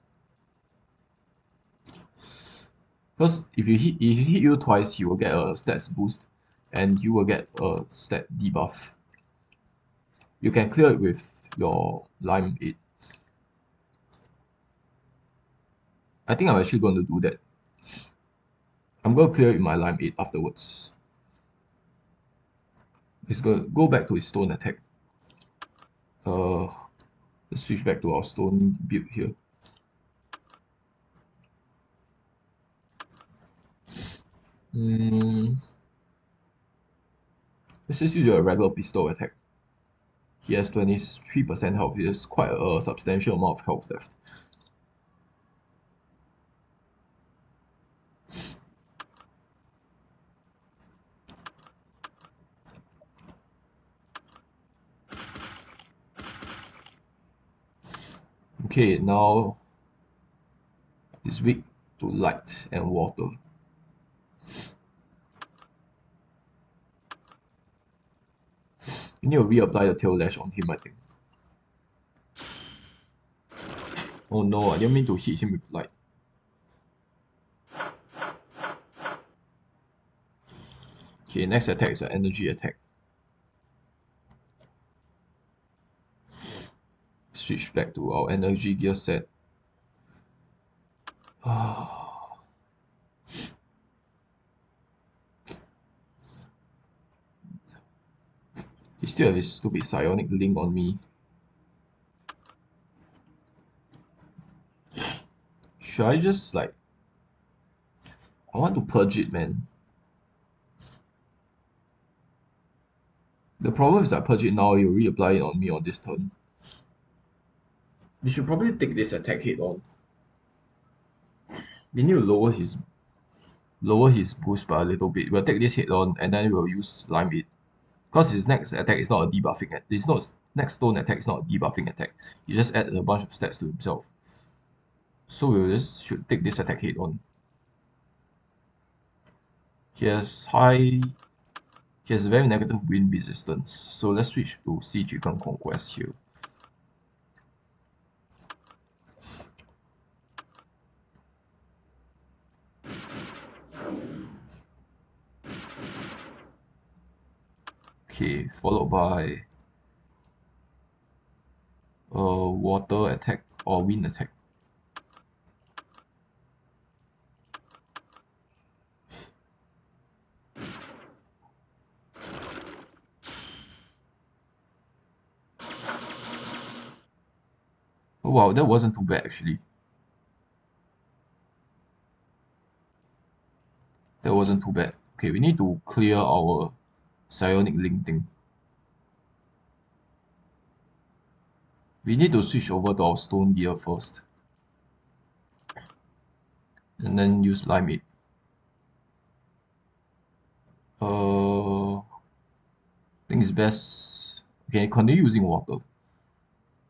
Because if he hit you twice, he will get a stats boost, and you will get a stat debuff. You can clear it with your Lime 8. I think I'm actually going to do that. I'm going to clear it with my Lime 8 afterwards. He's going to go back to his stone attack. Let's switch back to our stone build here. Let's just use a regular pistol attack. He has 23% health. He has quite a substantial amount of health left. Okay, now he's weak to light and water. You need to reapply the tail lash on him, I think. Oh no, I didn't mean to hit him with light. Okay, next attack is an energy attack. Switch back to our energy gear set. He still has his stupid psionic link on me. Should I just like... I want to purge it, man. The problem is I purge it now, he'll reapply it on me on this turn. We should probably take this attack head on. We need to lower his boost by a little bit. We'll take this head on and then we'll use Lime It. Because his next attack is not a debuffing attack. It's not next stone attack is not a debuffing attack. He just adds a bunch of stats to himself. So we'll just should take this attack head on. He has very negative wind resistance. So let's switch to Siege Chicken Conquest here. Okay, followed by water attack or wind attack. Oh wow, that wasn't too bad actually. That wasn't too bad. Okay, we need to clear our psionic link thing. We need to switch over to our stone gear first. And then use Limeade. I think it's best. Okay, continue using water.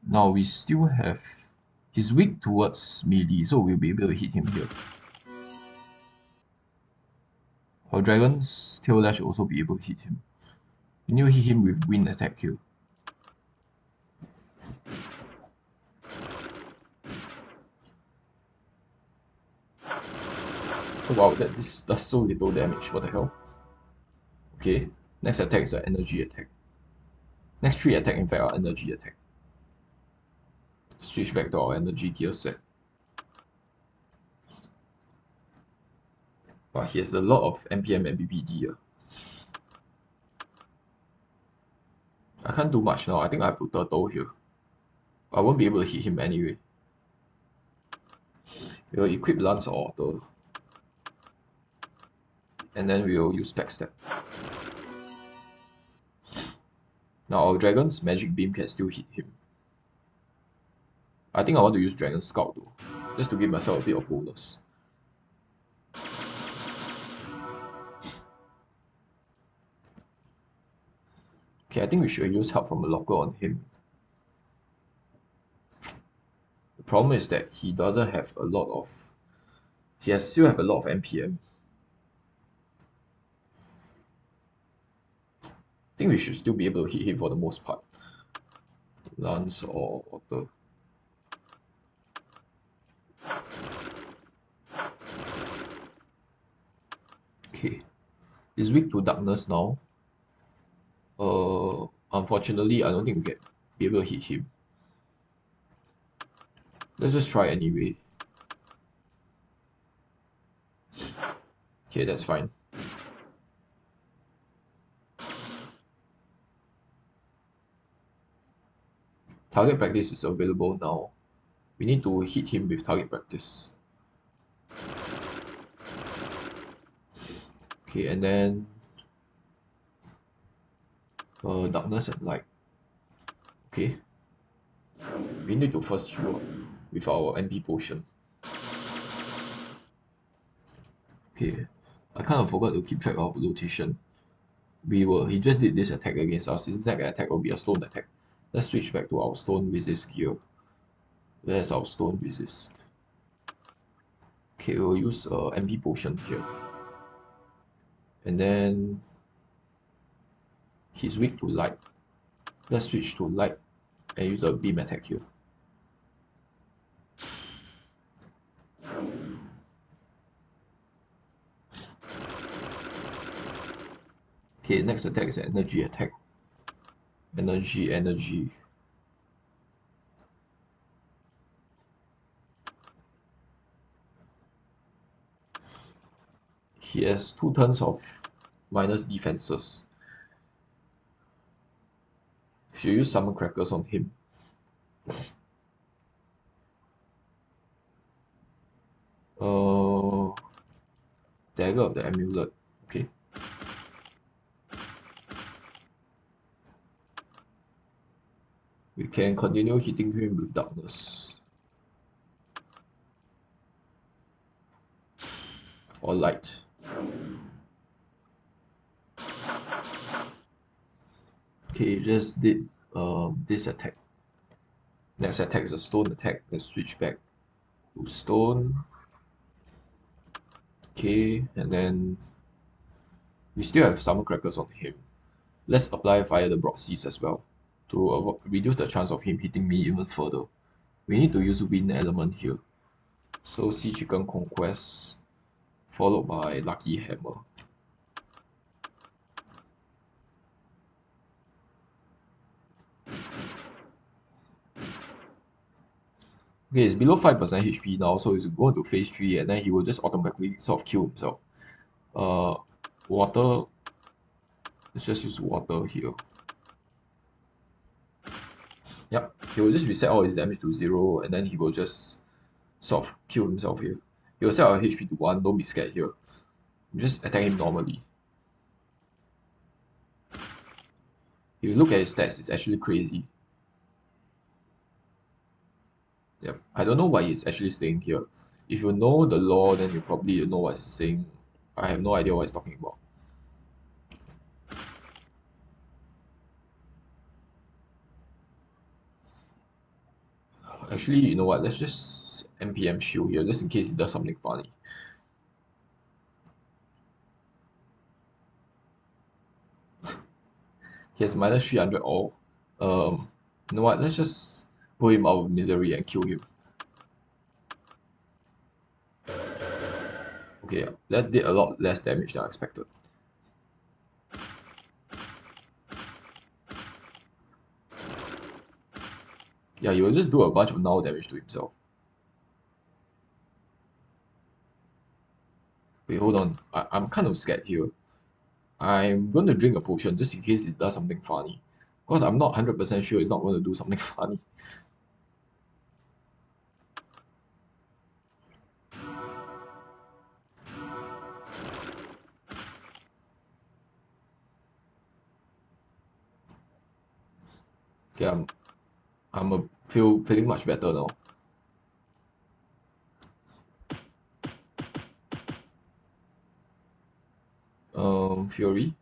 Now we still have. He's weak towards melee, so we'll be able to hit him here. Our dragon's tail lash will also be able to hit him. We need to hit him with wind attack here. Oh wow, this does so little damage. What the hell? Okay, next attack is an energy attack. Next 3 attack, in fact, are energy attack. Switch back to our energy gear set. But he has a lot of NPM and BPD here. I can't do much now. I think I have to turtle here. I won't be able to hit him anyway. We'll equip Lance or Auto. And then we'll use Backstab. Now our Dragon's Magic Beam can still hit him. I think I want to use Dragon Scout though, just to give myself a bit of bonus. Okay, I think we should use help from a locker on him. The problem is that he doesn't have a lot of... He still have a lot of NPM. I think we should still be able to hit him for the most part. Lance or Auto. Okay. He's weak to darkness now. Unfortunately, I don't think we can be able to hit him. Let's just try anyway. Okay, that's fine. Target practice is available now. We need to hit him with target practice. Okay, and then darkness and light. Okay. We need to first heal up with our MP potion. Okay. I kind of forgot to keep track of rotation. He just did this attack against us. His next attack will be a stone attack. Let's switch back to our stone resist gear. Where's our stone resist? Okay, we'll use MP potion here. And then he's weak to light. Let's switch to light and use a beam attack here. Okay, next attack is an energy attack. Energy. He has 2 turns of minus defenses. Should use summon crackers on him. Dagger of the amulet. Okay. We can continue hitting him with darkness. or light. Okay, just did this attack. Next attack is a stone attack. Let's switch back to stone. Okay, and then we still have summer crackers on him. Let's apply fire the broad seas as well to reduce the chance of him hitting me even further. We need to use wind element here. So sea chicken conquest followed by lucky hammer. Okay, it's below 5% HP now, so he's going to phase 3 and then he will just automatically sort of kill himself. Water. Let's just use water here. Yep, he will just reset all his damage to 0 and then he will just sort of kill himself here. He will set our HP to 1, don't be scared here. Just attack him normally. If you look at his stats, it's actually crazy. Yep, I don't know why he's actually staying here. If you know the lore, then you probably know what he's saying. I have no idea what he's talking about. Actually, you know what? Let's just NPM shield here, just in case he does something funny. He has minus 300 all. You know what? Let's just put him out of misery and kill him. Okay, that did a lot less damage than I expected. Yeah, he will just do a bunch of null damage to himself. Wait, hold on. I'm kind of scared here. I'm going to drink a potion just in case it does something funny. Because I'm not 100% sure it's not going to do something funny. Okay, I'm feeling much better now. Fury.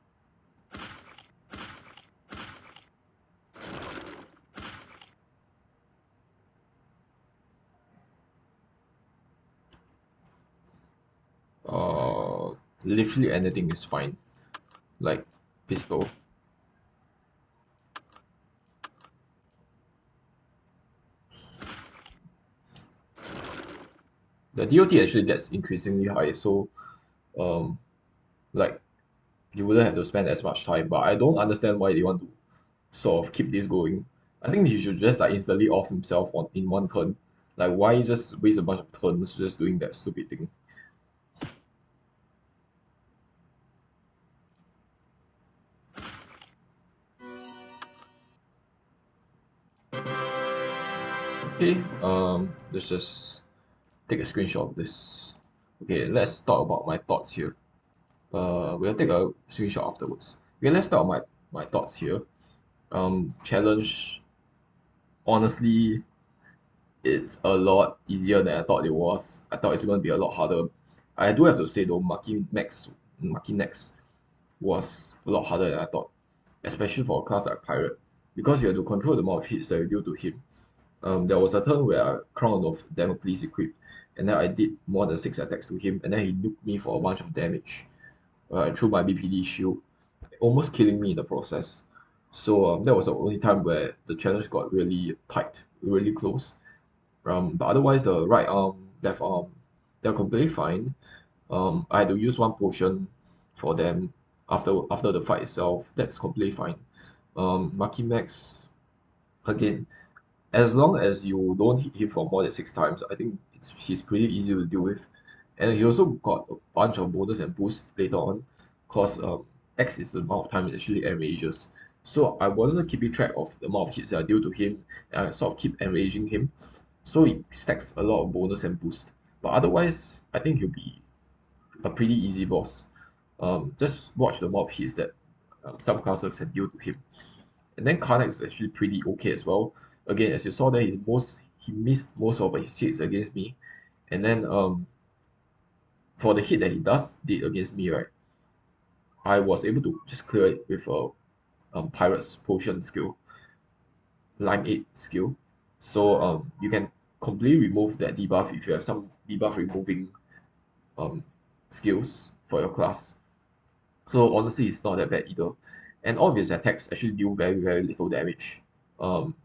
Literally anything is fine. Like pistol. The DOT actually gets increasingly high, so um, like you wouldn't have to spend as much time. But I don't understand why they want to sort of keep this going. I think he should just like instantly off himself in one turn. Like why just waste a bunch of turns just doing that stupid thing? Okay, let's just take a screenshot of this. Okay, let's talk about my thoughts here. We'll take a screenshot afterwards. Okay, let's talk about my thoughts here. Challenge, honestly, it's a lot easier than I thought it was. I thought it's going to be a lot harder. I do have to say though, Maki Next was a lot harder than I thought, especially for a class like Pirate, because you have to control the amount of hits that you deal to him. There was a turn where I Crown of Damocles equipped, and then I did more than 6 attacks to him, and then he nuked me for a bunch of damage through my BPD shield, almost killing me in the process. So that was the only time where the challenge got really tight, really close. But otherwise, the right arm, left arm, they're completely fine. I had to use one potion for them after the fight itself. That's completely fine. Maki Max, again, as long as you don't hit him for more than 6 times, I think he's pretty easy to deal with. And he also got a bunch of bonus and boost later on, because X is the amount of time it actually enrages. So I wasn't keeping track of the amount of hits that I deal to him, and I sort of keep enraging him. So it stacks a lot of bonus and boost. But otherwise, I think he'll be a pretty easy boss. Just watch the amount of hits that some classes can deal to him. And then Carnax is actually pretty okay as well. Again, as you saw there, he missed most of his hits against me. And then for the hit that he did against me, right, I was able to just clear it with a pirate's potion skill, lime 8 skill. So you can completely remove that debuff if you have some debuff removing um skills for your class. So honestly, it's not that bad either. And all of his attacks actually deal very, very little damage. Um,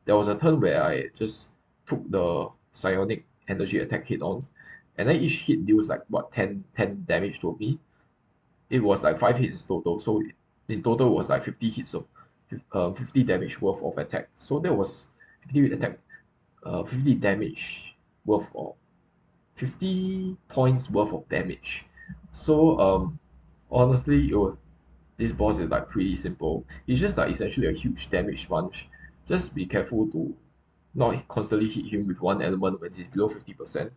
there was a turn where I just took the psionic energy attack hit on, and then each hit deals like what 10 damage to me. It was like 5 hits total, so in total it was like 50 hits of 50 damage worth of attack. So that was 50 attack, 50 damage worth of 50 points worth of damage. So honestly, this boss is like pretty simple. It's just like essentially a huge damage sponge. Just be careful to not constantly hit him with one element when he's below 50%.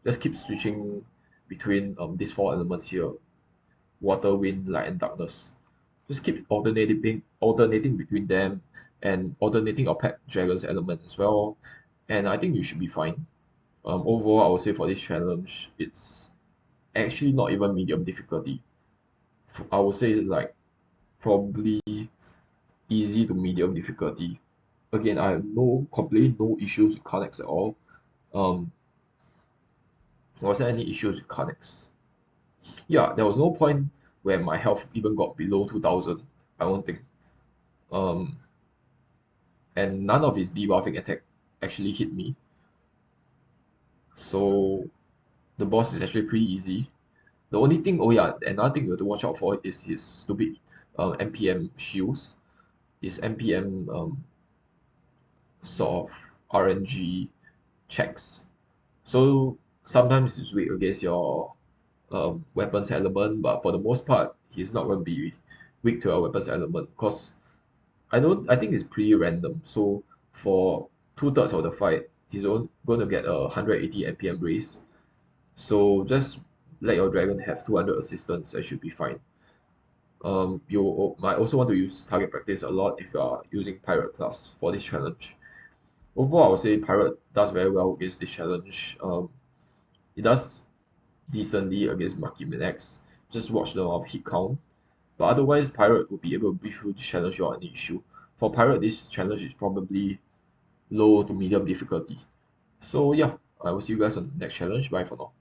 Just keep switching between these four elements here: water, wind, light, and darkness. Just keep alternating between them and alternating your pet dragon's element as well. And I think you should be fine. Overall, I would say for this challenge, it's actually not even medium difficulty. I would say it's like probably easy to medium difficulty. Again, I have completely no issues with Carnax at all. Um, was there any issues with Carnax? Yeah, there was no point where my health even got below 2000, I don't think. Um, and none of his debuffing attack actually hit me. So the boss is actually pretty easy. The only thing, oh yeah, another thing you have to watch out for is his stupid NPM shields. His NPM sort of RNG checks. So sometimes it's weak against your weapons element, but for the most part, he's not going to be weak to our weapons element because I think it's pretty random. So for two-thirds of the fight, he's going to get a 180 NPM brace. So just let your dragon have 200 assistance, and should be fine. You might also want to use target practice a lot if you are using pirate class for this challenge. Overall, I would say pirate does very well against this challenge. It does decently against Market X. Just watch the amount of hit count. But otherwise, pirate will be able to brief you this challenge without any issue. For pirate, this challenge is probably low to medium difficulty. So yeah, I will see you guys on the next challenge. Bye for now.